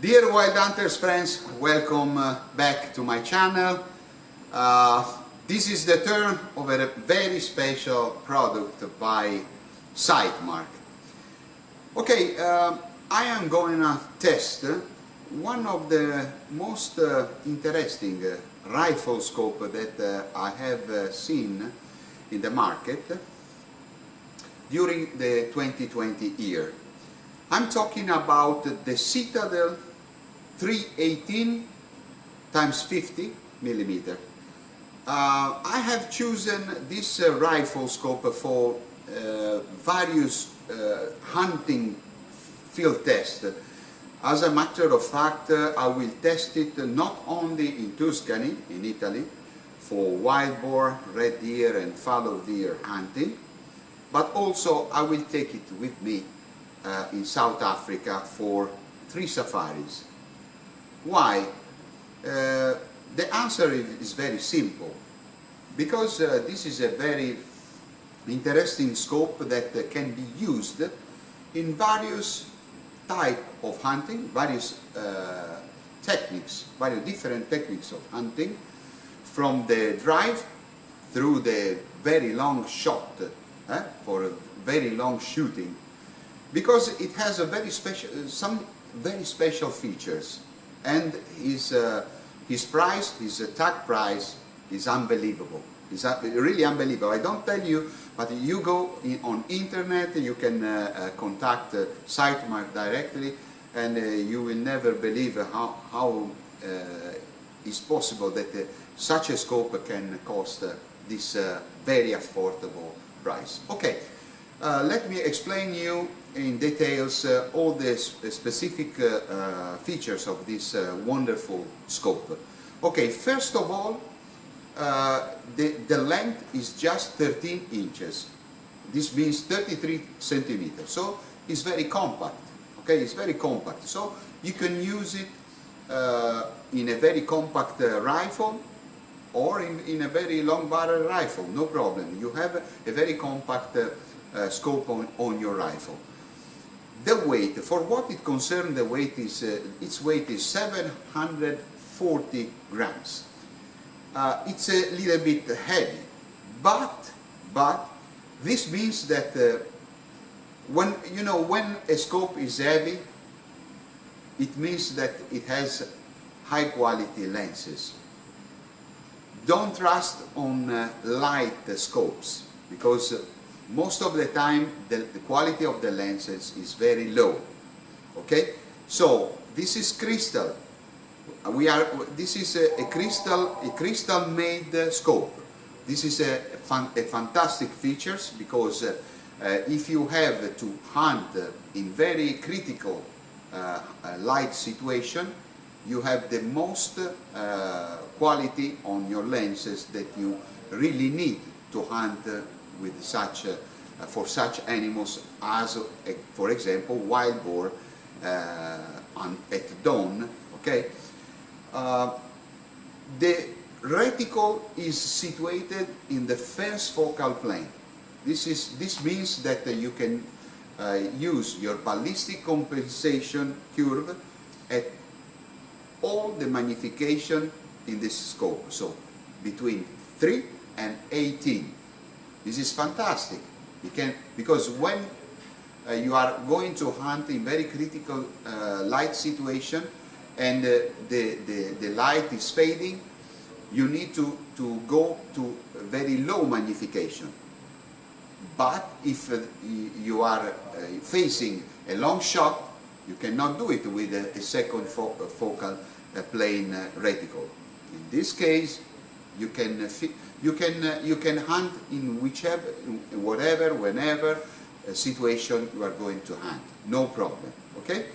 Dear Wild Hunters friends, welcome back to my channel. This is the turn of a very special product by Sightmark. Okay, I am going to test one of the most interesting rifle scope that I have seen in the market during the 2020 year. I'm talking about the Citadel 3-18x50 millimeter. I have chosen this rifle scope for various hunting field tests. As a matter of fact, I will test it not only in Tuscany, in Italy, for wild boar, red deer and fallow deer hunting, but also I will take it with me in South Africa for 3 safaris. Why? The answer is very simple. Because this is a very interesting scope that can be used in various types of hunting, various techniques, various different techniques of hunting, from the drive through the very long shot for a very long shooting, because it has a very special, some very special features, and his price, his tag price, is unbelievable. It's really unbelievable. I don't tell you, but you go on internet, you can contact Sightmark directly, and you will never believe how it's possible that such a scope can cost this very affordable price. Okay, let me explain you in details all the specific features of this wonderful scope. Okay, first of all, the length is just 13 inches. This means 33 centimeters. So it's very compact. Okay, it's very compact. So you can use it in a very compact rifle or in a very long barrel rifle. No problem. You have a very compact scope on your rifle. The weight, for what it concerns, the weight is its weight is 740 grams. It's a little bit heavy, but this means that when a scope is heavy, it means that it has high quality lenses. Don't trust on light scopes, because most of the time the quality of the lenses is very low. Okay, so this is crystal. This is a crystal made scope. This is a fantastic features, because if you have to hunt in very critical light situation, you have the most quality on your lenses that you really need to hunt with such for such animals as, for example, wild boar at dawn. Okay. The reticle is situated in the first focal plane. This means that you can use your ballistic compensation curve at all the magnification in this scope. So between 3 and 18. This is fantastic. Because when you are going to hunt in very critical light situation, and the light is fading, you need to go to very low magnification. But if you are facing a long shot, you cannot do it with a second focal plane reticle. In this case, you can hunt in whatever, whenever situation you are going to hunt. No problem. Okay.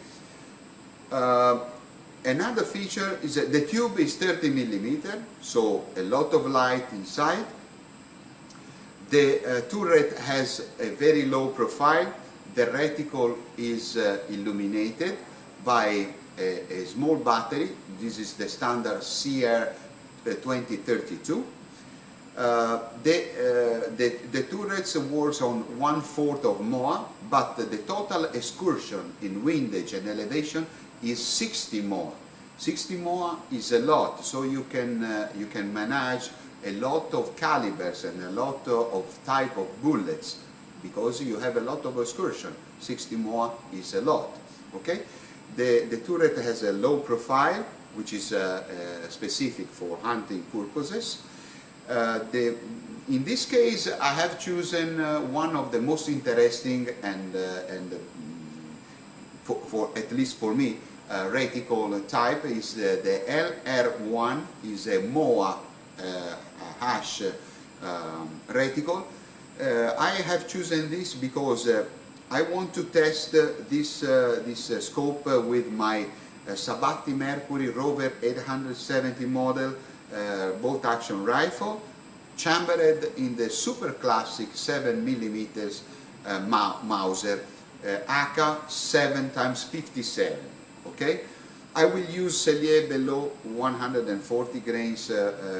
Another feature is that the tube is 30 millimeter, so a lot of light inside. The turret has a very low profile. The reticle is illuminated by a small battery. This is the standard CR 2032. The turrets works on 1/4 of MOA, but the total excursion in windage and elevation is 60 MOA. 60 MOA is a lot, so you can manage a lot of calibers and a lot of type of bullets because you have a lot of excursion. 60 MOA is a lot. Okay, the turret has a low profile, which is specific for hunting purposes. In this case, I have chosen one of the most interesting and for at least for me, reticle type is the LR1, is a MOA hash reticle. I have chosen this because I want to test this scope with my Sabatti Mercury Rover 870 model bolt action rifle, chambered in the super classic 7mm Mauser AK 7x57. Okay, I will use Sellier&Bellot 140 grains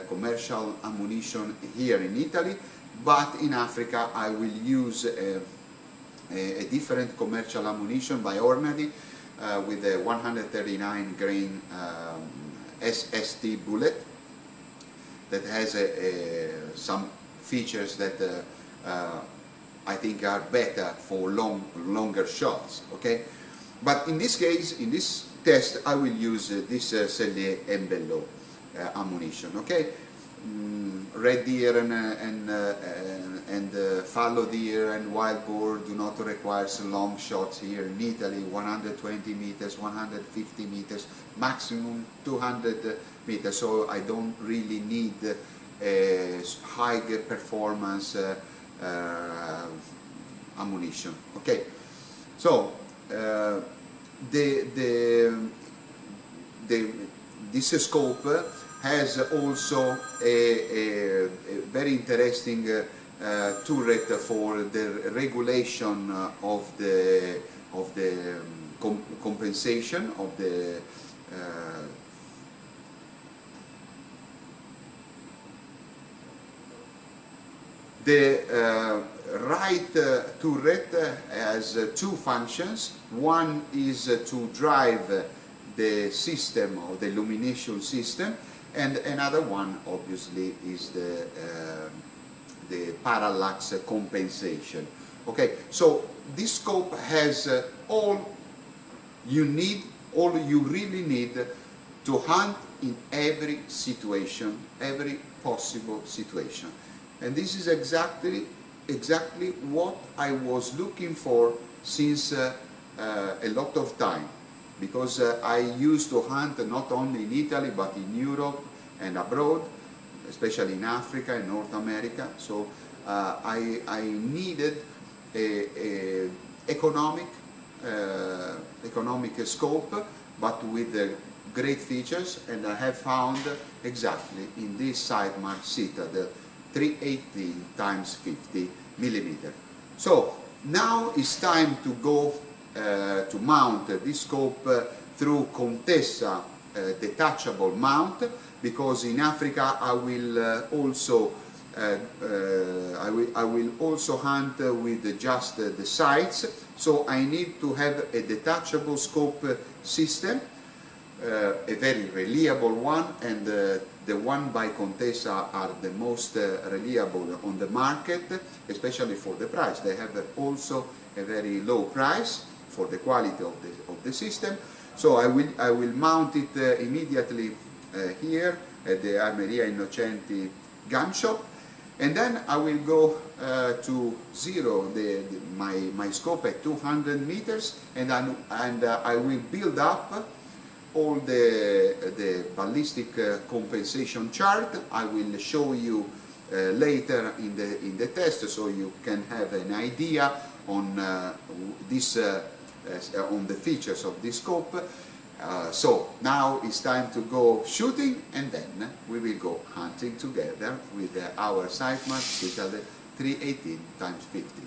commercial ammunition here in Italy, but in Africa I will use a different commercial ammunition by Ormady with a 139 grain SST bullet that has some features that I think are better for longer shots. Okay, but in this case, in this test, I will use this Sellier&Bellot ammunition. Okay, red deer and fallow deer and wild boar do not require long shots here in Italy. 120 meters, 150 meters, maximum 200 meters. So I don't really need high performance ammunition. Okay, so this scope has also a very interesting turret for the regulation of the compensation of the right turret has two functions. One is to drive the system or the illumination system, and another one obviously is the parallax compensation. Okay, so this scope has all you really need to hunt in every situation, every possible situation. And this is exactly what I was looking for since a lot of time, because I used to hunt not only in Italy but in Europe and abroad, especially in Africa and North America. So I needed a economic scope, but with great features, and I have found exactly in this Sightmark Citadel 3-18x50 millimeter. So now it's time to go to mount this scope through Contessa Detachable Mount, because in Africa I will also hunt with just the sights. So I need to have a detachable scope system, a very reliable one, and the one by Contessa are the most reliable on the market, especially for the price. They have also a very low price for the quality of the system. So I will mount it immediately here at the Armeria Innocenti gun shop, and then I will go to zero my scope at 200 meters, and I will build up all the ballistic compensation chart. I will show you later in the test, so you can have an idea on on the features of this scope. So now it's time to go shooting, and then we will go hunting together with our Sightmark Citadel 3-18x50.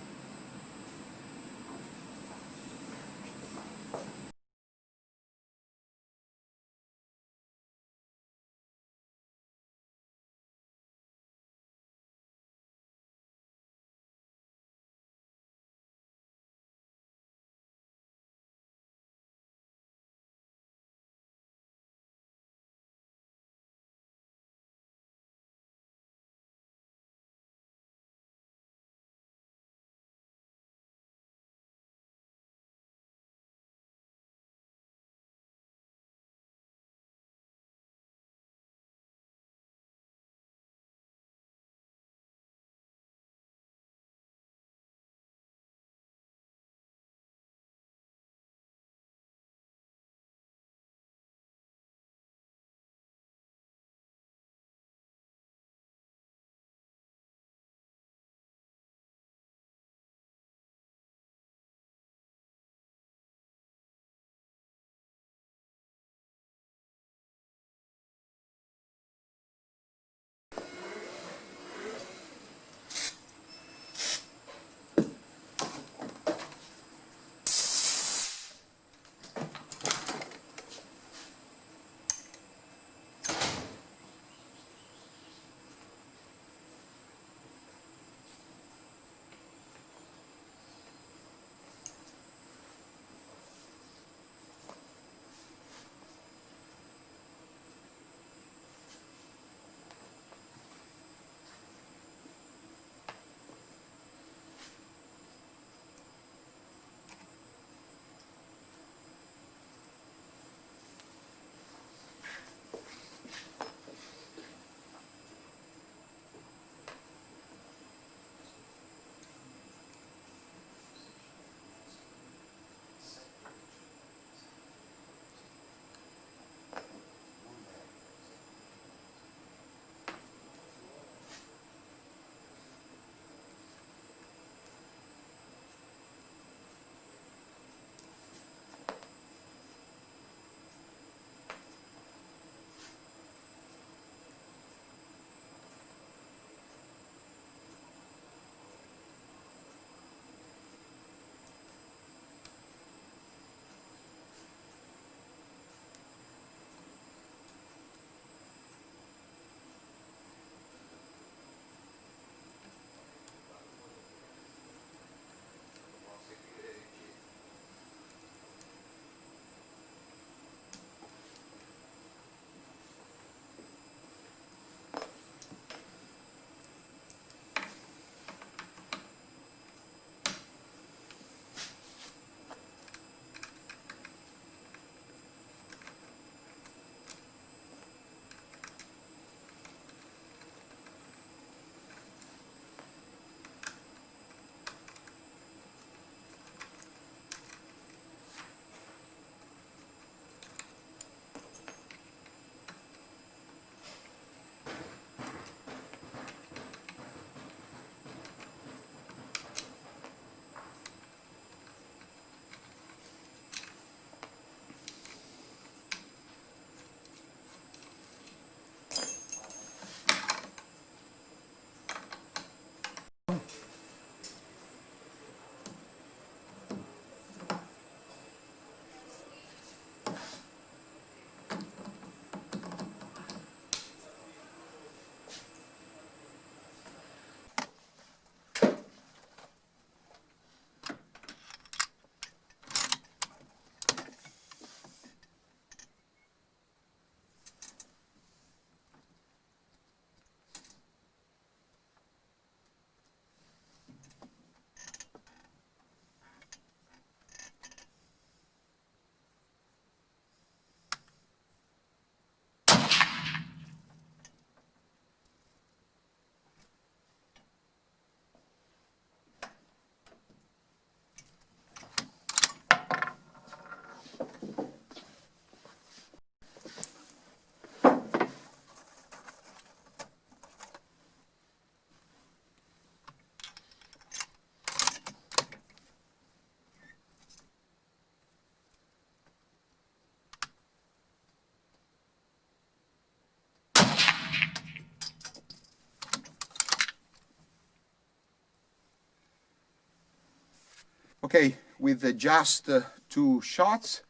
Okay, with just 2 shots,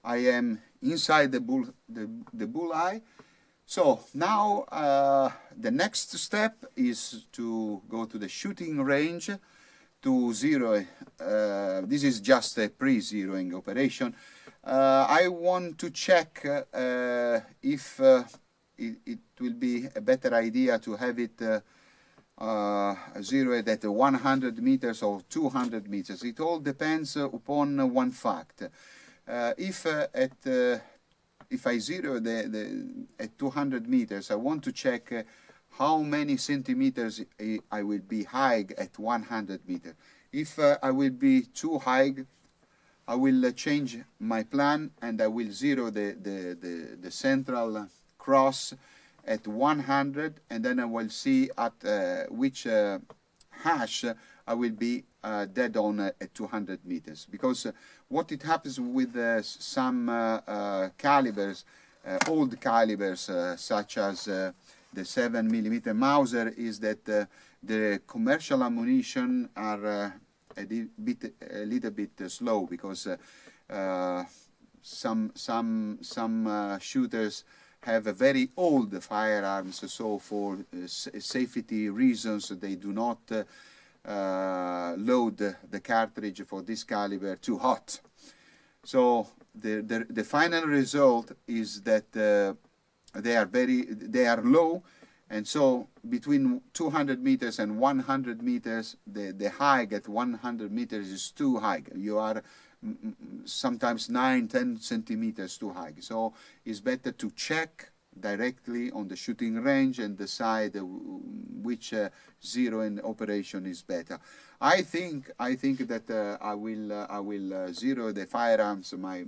I am inside the bullseye. So now the next step is to go to the shooting range to zero. This is just a pre-zeroing operation. I want to check if it will be a better idea to have it zeroed at 100 meters or 200 meters. It all depends upon one fact. If I zero at 200 meters, I want to check how many centimeters I will be high at 100 meters. If I will be too high, I will change my plan and I will zero the central cross at 100, and then I will see at which hash I will be dead on at 200 meters. Because what it happens with some calibers, old calibers such as the 7mm Mauser, is that the commercial ammunition are a little bit slow, because some shooters have a very old firearms, so for safety reasons they do not load the cartridge for this caliber too hot. So the final result is that they are low, and so between 200 meters and 100 meters, the high at 100 meters is too high. You are sometimes 9-10 centimeters too high. So it's better to check directly on the shooting range and decide which zeroing operation is better. I think that I will zero the firearms, my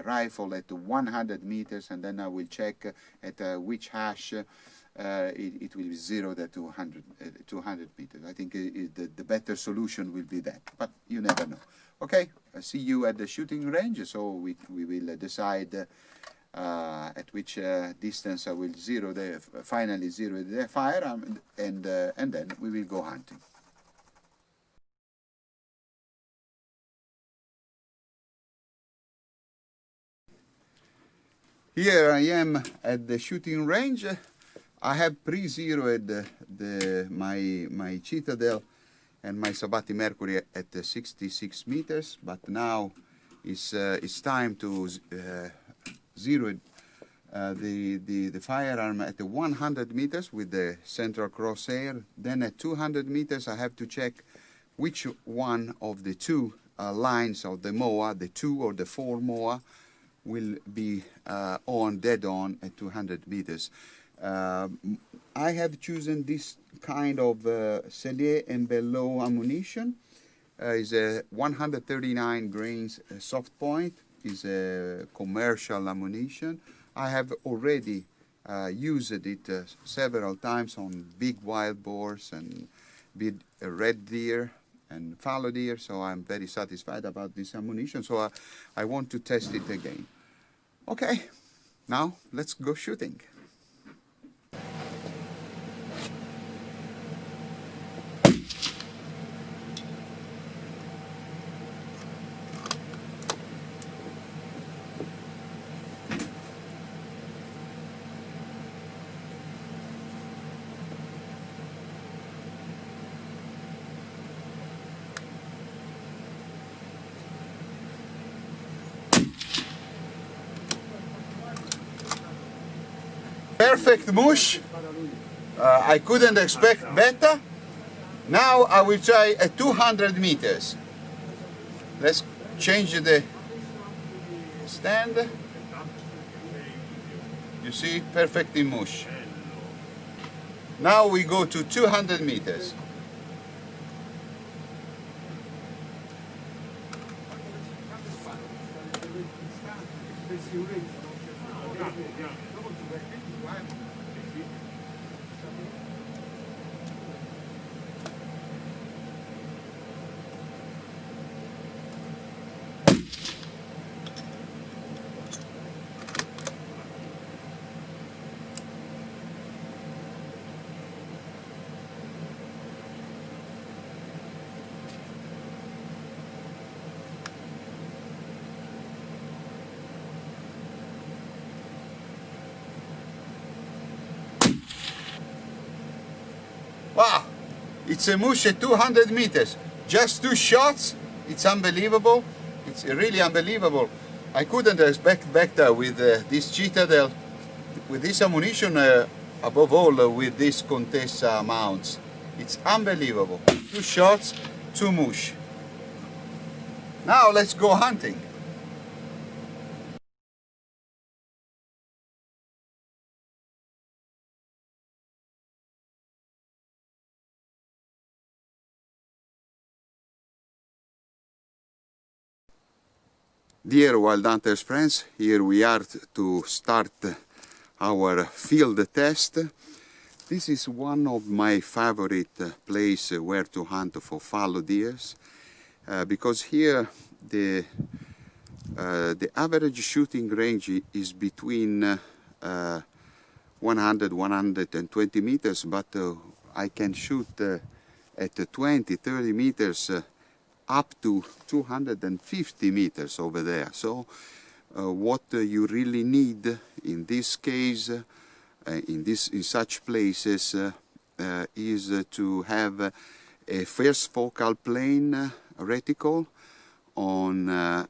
rifle, at 100 meters, and then I will check at which hash it will be zeroed at 200 meters. I think the better solution will be that, but you never know. Okay, I see you at the shooting range, so we will decide at which distance I will finally zero the firearm, and then we will go hunting. Here I am at the shooting range. I have pre-zeroed my Citadel and my Sabatti Mercury at 66 meters, but now it's time to zero the firearm at 100 meters with the central crosshair. Then at 200 meters I have to check which one of the two lines of the MOA, the 2 or the 4 MOA, will be dead on at 200 meters. I have chosen this kind of Sellier&Bellot ammunition. Is a 139 grains soft point. Is a commercial ammunition. I have already used it several times on big wild boars and big red deer and fallow deer, so I'm very satisfied about this ammunition, so I want to test it again. Okay, now let's go shooting. Perfect mush. I couldn't expect better. Now I will try at 200 meters. Let's change the stand. You see, perfect in mush. Now we go to 200 meters. Wow, it's a mush at 200 meters. Just 2 shots. It's unbelievable. It's really unbelievable. I couldn't expect better with this Citadel, with this ammunition, above all with these Contessa mounts. It's unbelievable. 2 shots, 2 mush. Now let's go hunting. Dear Wild Hunters friends, here we are to start our field test. This is one of my favorite places where to hunt for fallow deers, because here the average shooting range is between 100-120 meters, but I can shoot at 20-30 meters up to 250 meters over there. So what you really need in this case, in such places, is to have a first focal plane reticle on a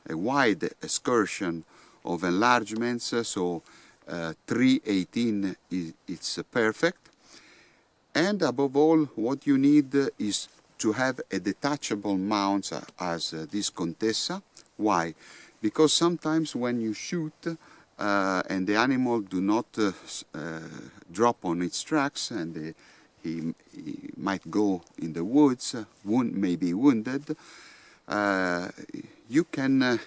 wide excursion of enlargements, so 3-18 it's perfect. And above all, what you need is to have a detachable mount as this Contessa. Why? Because sometimes when you shoot and the animal do not drop on its tracks, and he might go in the woods, may be wounded, you can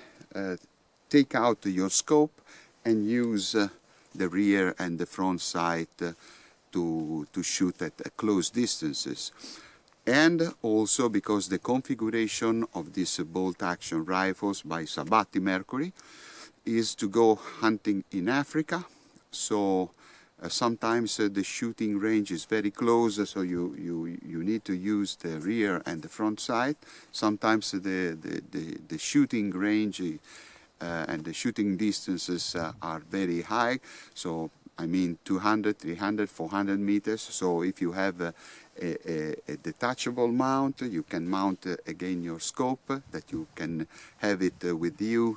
take out your scope and use the rear and the front sight to shoot at close distances. And also because the configuration of these bolt action rifles by Sabatti Mercury is to go hunting in Africa, so sometimes the shooting range is very close, so you need to use the rear and the front sight. Sometimes the shooting range and the shooting distances are very high, so I mean 200, 300, 400 meters. So if you have a detachable mount, you can mount again your scope, that you can have it with you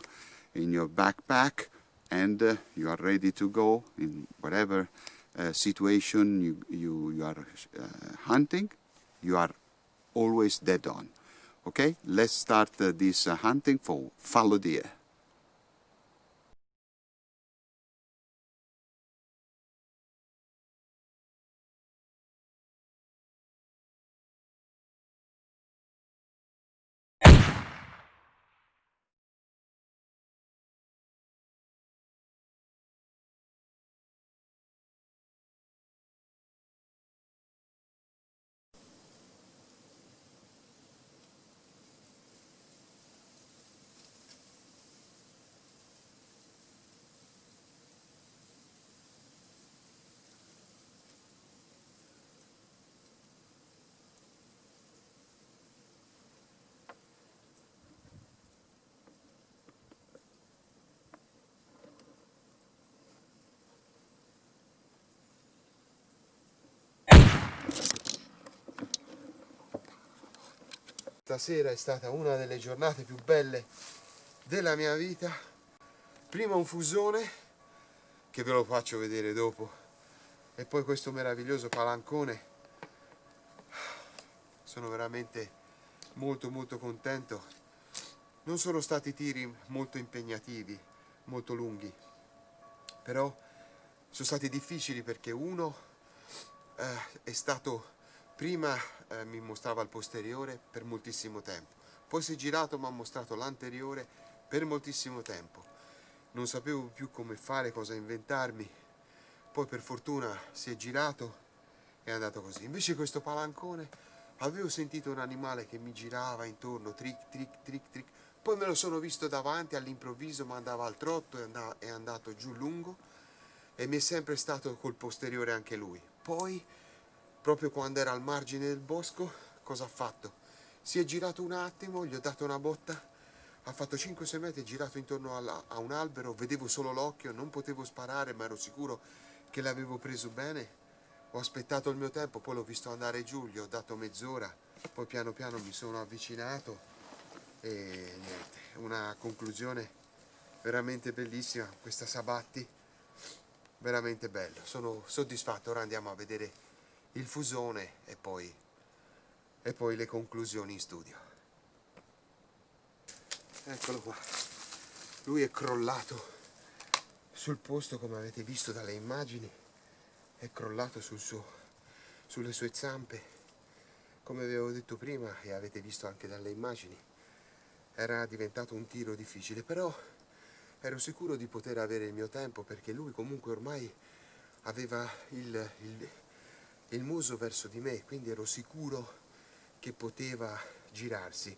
in your backpack, and you are ready to go in whatever situation you are hunting. You are always dead on. Okay, let's start this hunting for fallow deer. Stasera è stata una delle giornate più belle della mia vita. Prima un fusone, che ve lo faccio vedere dopo, e poi questo meraviglioso palancone. Sono veramente molto contento. Non sono stati tiri molto impegnativi, molto lunghi, però sono stati difficili perché uno è stato, prima mi mostrava il posteriore per moltissimo tempo, poi si è girato, mi ha mostrato l'anteriore per moltissimo tempo. Non sapevo più come fare, cosa inventarmi, poi per fortuna si è girato e è andato così. Invece questo palancone, avevo sentito un animale che mi girava intorno, tric, poi me lo sono visto davanti, all'improvviso mi andava al trotto e è andato giù lungo, e mi è sempre stato col posteriore anche lui. Poi, proprio quando era al margine del bosco, cosa ha fatto? Si è girato un attimo, gli ho dato una botta, ha fatto 5-6 metri, è girato intorno a un albero, vedevo solo l'occhio, non potevo sparare ma ero sicuro che l'avevo preso bene. Ho aspettato il mio tempo, poi l'ho visto andare giù, gli ho dato mezz'ora, poi piano piano mi sono avvicinato e niente, una conclusione veramente bellissima, questa Sabatti, veramente bello, sono soddisfatto. Ora andiamo a vedere il fusone e poi le conclusioni in studio. Eccolo qua, lui è crollato sul posto come avete visto dalle immagini, è crollato sulle sue zampe, come avevo detto prima e avete visto anche dalle immagini. Era diventato un tiro difficile, però ero sicuro di poter avere il mio tempo, perché lui comunque ormai aveva il muso verso di me, quindi ero sicuro che poteva girarsi.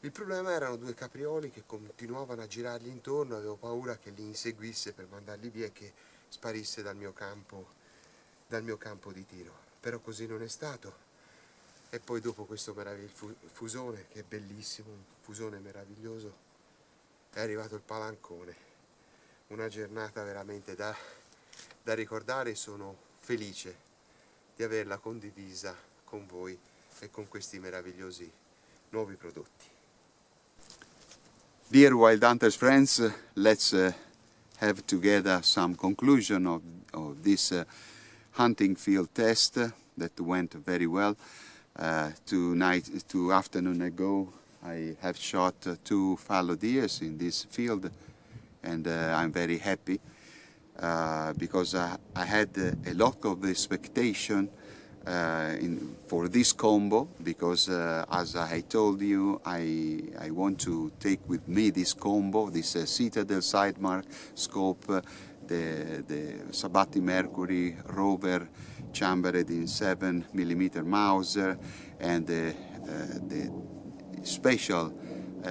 Il problema erano due caprioli che continuavano a girargli intorno, avevo paura che li inseguisse per mandarli via e che sparisse dal mio campo di tiro. Però così non è stato. E poi dopo questo fusone, che è bellissimo, un fusone meraviglioso, è arrivato il palancone. Una giornata veramente da ricordare, sono felice di averla condivisa con voi e con questi meravigliosi nuovi prodotti. Dear Wild Hunters friends, let's have together some conclusion of this hunting field test that went very well. 2 afternoon ago, I have shot 2 fallow deers in this field, and I'm very happy because I had a lot of expectation for this combo, because as I told you, I want to take with me this combo, this Citadel Sightmark scope, the Sabatti Mercury Rover chambered in 7mm Mauser, and the special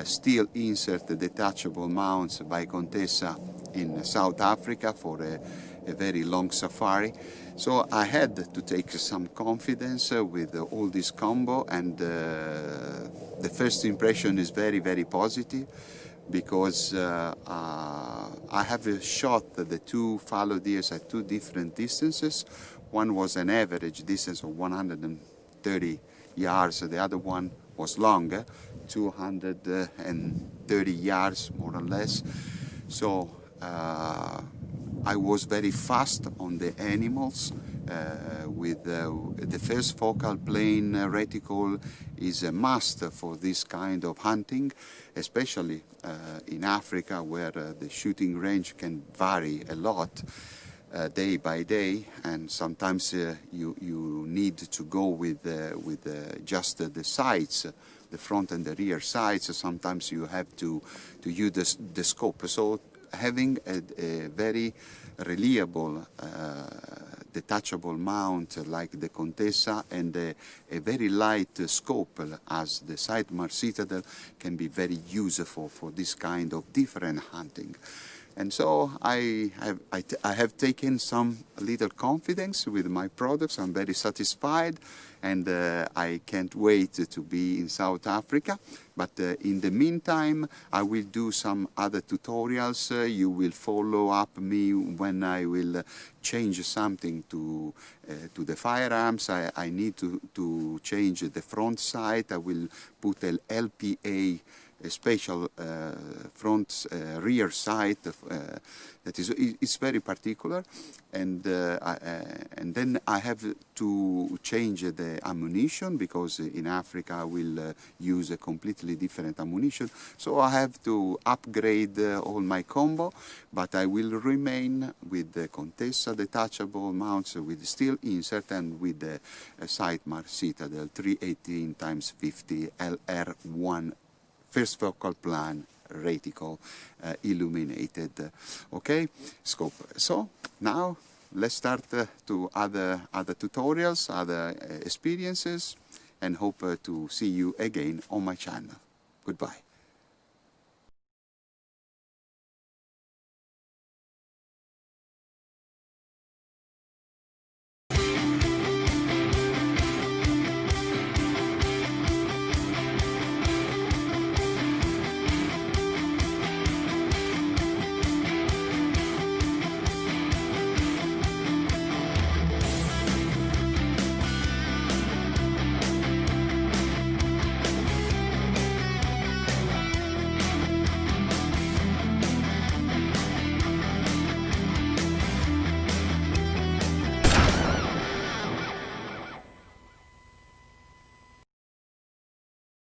Steel Insert Detachable Mounts by Contessa in South Africa for a very long safari. So I had to take some confidence with all this combo, and the first impression is very, very positive, because I have shot the 2 fallow deers at 2 different distances. One was an average distance of 130 yards, the other one was longer, 230 yards more or less. So I was very fast on the animals. With the first focal plane reticle is a must for this kind of hunting, especially in Africa, where the shooting range can vary a lot day by day, and sometimes you need to go with just the sights, the front and the rear sights. Sometimes you have to use the scope. So having a very reliable detachable mount like the Contessa and a very light scope as the Sightmark Citadel can be very useful for this kind of different hunting. And so I have taken some little confidence with my products. I'm very satisfied, and I can't wait to be in South Africa. But in the meantime, I will do some other tutorials. You will follow up me when I will change something to the firearms. I need to change the front sight. I will put an LPA, a special front rear sight that is very particular, and then I have to change the ammunition, because in Africa I will use a completely different ammunition. So I have to upgrade all my combo, but I will remain with the Contessa detachable mounts with steel insert and with the Sightmark Citadel 3-18x50 LR1 first focal plane reticle illuminated, okay, scope. So now let's start to other tutorials, other experiences, and hope to see you again on my channel. Goodbye.